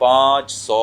500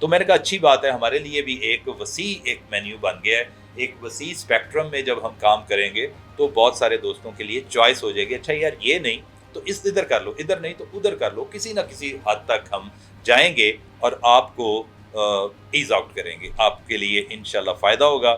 تو میں نے کہا اچھی بات ہے, ہمارے لیے بھی ایک وسیع ایک مینیو بن گیا ہے, ایک وسیع اسپیکٹرم میں جب ہم کام کریں گے تو بہت سارے دوستوں کے لیے چوائس ہو جائے گی. اچھا یار یہ نہیں تو اس ادھر کر لو, ادھر نہیں تو ادھر کر لو, کسی نہ کسی حد تک ہم جائیں گے اور آپ کو ایز آؤٹ کریں گے, آپ کے لیے انشاءاللہ فائدہ ہوگا.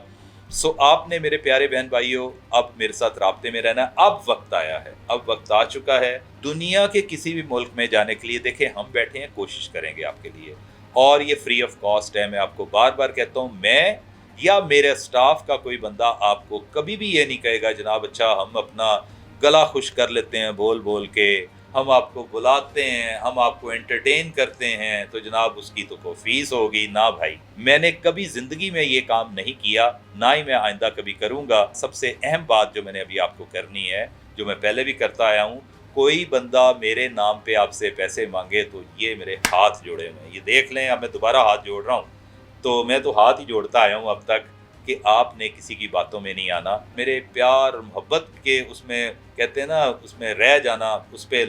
سو آپ نے میرے پیارے بہن بھائیوں اب میرے ساتھ رابطے میں رہنا ہے. اب وقت آیا ہے, اب وقت آ چکا ہے دنیا کے کسی بھی ملک میں جانے کے لیے. دیکھیں ہم بیٹھے ہیں, کوشش کریں گے آپ کے لیے, اور یہ فری آف کاسٹ ہے. میں آپ کو بار بار کہتا ہوں, میں یا میرے اسٹاف کا کوئی بندہ آپ کو کبھی بھی یہ نہیں کہے گا جناب اچھا ہم اپنا گلا خوش کر لیتے ہیں بول بول کے, ہم آپ کو بلاتے ہیں, ہم آپ کو انٹرٹین کرتے ہیں تو جناب اس کی تو کوئی فیس ہوگی. نہ بھائی, میں نے کبھی زندگی میں یہ کام نہیں کیا, نہ ہی میں آئندہ کبھی کروں گا. سب سے اہم بات جو میں نے ابھی آپ کو کرنی ہے, جو میں پہلے بھی کرتا آیا ہوں, کوئی بندہ میرے نام پہ آپ سے پیسے مانگے تو یہ میرے ہاتھ جوڑے ہوئے ہیں, یہ دیکھ لیں. اب میں دوبارہ ہاتھ جوڑ رہا ہوں, تو میں تو ہاتھ ہی جوڑتا آیا ہوں اب تک کہ آپ نے کسی کی باتوں میں نہیں آنا. میرے پیار محبت کے اس میں کہتے ہیں نا, اس میں رہ جانا, اس پہ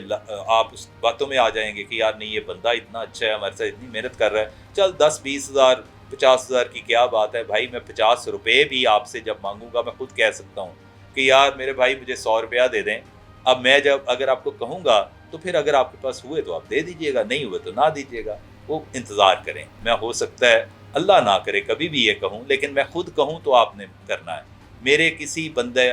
آپ اس باتوں میں آ جائیں گے کہ یار نہیں یہ بندہ اتنا اچھا ہے, ہمارے ساتھ اتنی محنت کر رہا ہے, چل 10-20 ہزار 50 ہزار کی کیا بات ہے بھائی. میں 50 روپے بھی آپ سے جب مانگوں گا میں خود کہہ سکتا ہوں کہ یار میرے بھائی مجھے 100 روپیہ دے دیں. اب میں جب اگر آپ کو کہوں گا تو پھر اگر آپ کے پاس ہوئے تو آپ دے دیجیے گا, نہیں ہوئے تو نہ دیجیے گا. وہ انتظار کریں. میں ہو سکتا ہے اللہ نہ کرے کبھی بھی یہ کہوں, لیکن میں خود کہوں تو آپ نے کرنا ہے. میرے کسی بندے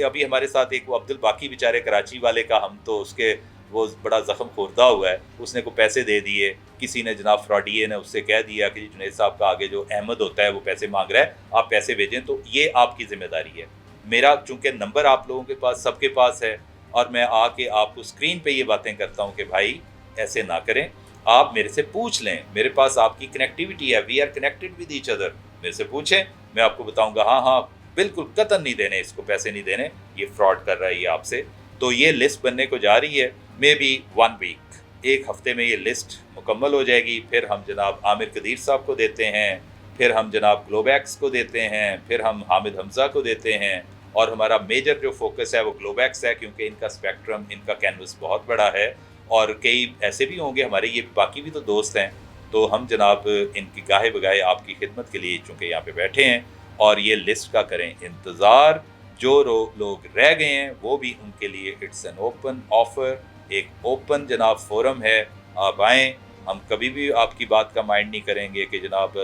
ابھی ہمارے ساتھ ایک وہ عبد الباقی بیچارے کراچی والے کا, ہم تو اس کے وہ بڑا زخم خوردہ ہوا ہے, اس نے کو پیسے دے دیے, کسی نے جناب فراڈیے نے اس سے کہہ دیا کہ جنید صاحب کا آگے جو احمد ہوتا ہے وہ پیسے مانگ رہا ہے, آپ پیسے بھیجیں. تو یہ آپ کی ذمہ داری ہے. میرا چونکہ نمبر آپ لوگوں کے پاس سب کے پاس ہے, اور میں آ کے آپ کو اسکرین پہ یہ باتیں کرتا ہوں کہ بھائی ایسے نہ کریں, آپ میرے سے پوچھ لیں, میرے پاس آپ کی کنیکٹیوٹی ہے, we are connected with each other. میرے سے پوچھیں, میں آپ کو بتاؤں گا ہاں ہاں بالکل قطعاً نہیں دینے, اس کو پیسے نہیں دینے, یہ فراڈ کر رہا ہے یہ آپ سے. تو یہ لسٹ بننے کو جا رہی ہے, مے بی 1 ویک, ایک ہفتے میں یہ لسٹ مکمل ہو جائے گی. پھر ہم جناب عامر قدیر صاحب کو دیتے ہیں, پھر ہم جناب گلوبیکس کو دیتے ہیں, پھر ہم حامد حمزہ کو دیتے ہیں, اور ہمارا میجر جو فوکس ہے وہ گلوبیکس ہے, کیونکہ ان کا اسپیکٹرم, ان کا کینوس بہت بڑا ہے, اور کئی ایسے بھی ہوں گے ہمارے, یہ باقی بھی تو دوست ہیں. تو ہم جناب ان کی گاہے بگاہے آپ کی خدمت کے لیے چونکہ یہاں پہ بیٹھے ہیں, اور یہ لسٹ کا کریں انتظار. جو لوگ رہ گئے ہیں وہ بھی ان کے لیے اٹس این اوپن آفر, ایک اوپن جناب فورم ہے, آپ آئیں. ہم کبھی بھی آپ کی بات کا مائنڈ نہیں کریں گے کہ جناب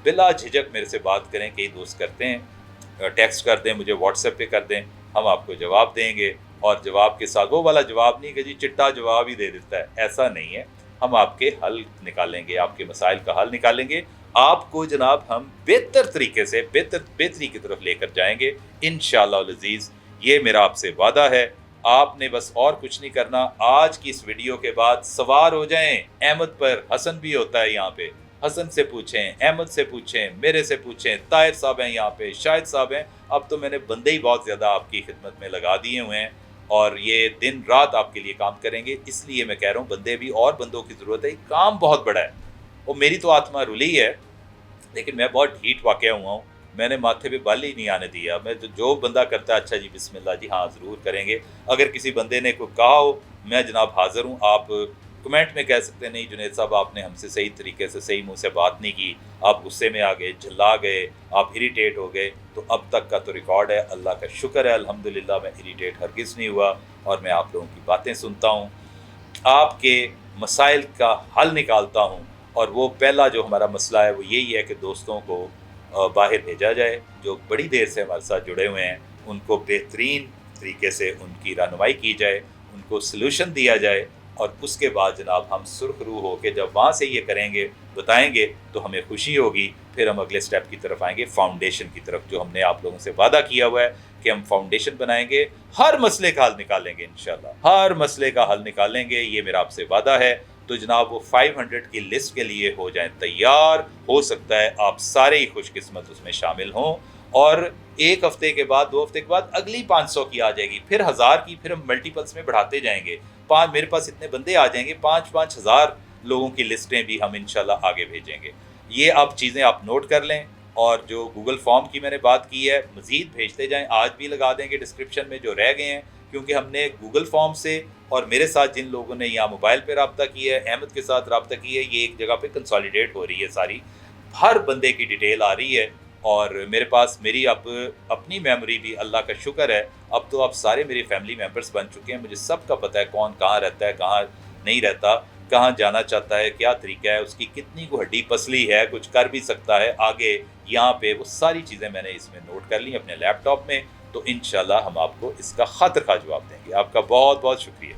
بلا جھجک میرے سے بات کریں. کئی دوست کرتے ہیں, ٹیکسٹ کر دیں مجھے, واٹس ایپ پہ کر دیں, ہم آپ کو جواب دیں گے. اور جواب کے ساتھ وہ والا جواب نہیں کہ جی چٹا جواب ہی دے دیتا ہے, ایسا نہیں ہے. ہم آپ کے حل نکالیں گے, آپ کے مسائل کا حل نکالیں گے, آپ کو جناب ہم بہتر طریقے سے بہتری کی طرف لے کر جائیں گے انشاءاللہ العزیز. یہ میرا آپ سے وعدہ ہے. آپ نے بس اور کچھ نہیں کرنا, آج کی اس ویڈیو کے بعد سوار ہو جائیں احمد پر. حسن بھی ہوتا ہے یہاں پہ, حسن سے پوچھیں, احمد سے پوچھیں, میرے سے پوچھیں, طاہر صاحب ہیں یہاں پہ, شاہد صاحب ہیں. اب تو میں نے بندے ہی بہت زیادہ آپ کی خدمت میں لگا دیے ہوئے ہیں, اور یہ دن رات آپ کے لیے کام کریں گے. اس لیے میں کہہ رہا ہوں بندے بھی اور بندوں کی ضرورت ہے, کام بہت بڑا ہے. اور میری تو آتما رلی ہے, لیکن میں بہت ڈھیٹ واقع ہوا ہوں, میں نے ماتھے پہ بال ہی نہیں آنے دیا. میں جو بندہ کرتا ہے اچھا جی بسم اللہ جی ہاں ضرور کریں گے. اگر کسی بندے نے کوئی کہا ہو میں جناب حاضر ہوں. آپ کمنٹ میں کہہ سکتے ہیں نہیں جنید صاحب آپ نے ہم سے صحیح طریقے سے صحیح منہ سے بات نہیں کی, آپ غصے میں آ گئے, جھلا گئے, آپ اریٹیٹ ہو گئے. تو اب تک کا تو ریکارڈ ہے, اللہ کا شکر ہے الحمدللہ میں اریٹیٹ ہرگز نہیں ہوا, اور میں آپ لوگوں کی باتیں سنتا ہوں, آپ کے مسائل کا حل نکالتا ہوں. اور وہ پہلا جو ہمارا مسئلہ ہے وہ یہی ہے کہ دوستوں کو باہر بھیجا جائے جو بڑی دیر سے ہمارے ساتھ جڑے ہوئے ہیں, ان کو بہترین طریقے سے ان کی رہنمائی کی جائے, ان کو سلوشن دیا جائے. اور اس کے بعد جناب ہم سرخ روح ہو کے جب وہاں سے یہ کریں گے, بتائیں گے, تو ہمیں خوشی ہوگی. پھر ہم اگلے سٹیپ کی طرف آئیں گے, فاؤنڈیشن کی طرف, جو ہم نے آپ لوگوں سے وعدہ کیا ہوا ہے کہ ہم فاؤنڈیشن بنائیں گے, ہر مسئلے کا حل نکالیں گے انشاءاللہ, ہر مسئلے کا حل نکالیں گے. یہ میرا آپ سے وعدہ ہے. تو جناب وہ 500 کی لسٹ کے لیے ہو جائیں تیار. ہو سکتا ہے آپ سارے ہی خوش قسمت اس میں شامل ہوں, اور ایک ہفتے کے بعد 2 ہفتے کے بعد اگلی 500 کی آ جائے گی, پھر 1000 کی, پھر ہم ملٹیپلس میں بڑھاتے جائیں گے. میرے پاس اتنے بندے آ جائیں گے, 5,000 لوگوں کی لسٹیں بھی ہم انشاءاللہ آگے بھیجیں گے. یہ آپ چیزیں آپ نوٹ کر لیں. اور جو گوگل فارم کی میں نے بات کی ہے مزید بھیجتے جائیں، آج بھی لگا دیں گے ڈسکرپشن میں جو رہ گئے ہیں، کیونکہ ہم نے گوگل فارم سے اور میرے ساتھ جن لوگوں نے یہاں موبائل پہ رابطہ کیا ہے، احمد کے ساتھ رابطہ کیا ہے، یہ ایک جگہ پہ کنسالیڈیٹ ہو رہی ہے ساری، ہر بندے کی ڈیٹیل آ رہی ہے، اور میرے پاس میری اب اپنی میموری بھی اللہ کا شکر ہے، اب تو آپ سارے میری فیملی ممبرس بن چکے ہیں، مجھے سب کا پتہ ہے کون کہاں رہتا ہے، کہاں نہیں رہتا، کہاں جانا چاہتا ہے، کیا طریقہ ہے، اس کی کتنی کو ہڈی پسلی ہے، کچھ کر بھی سکتا ہے آگے یہاں پہ، وہ ساری چیزیں میں نے اس میں نوٹ کر لی اپنے لیپ ٹاپ میں، تو انشاءاللہ ہم آپ کو اس کا خاطر خواہ جواب دیں گے۔ آپ کا بہت بہت شکریہ۔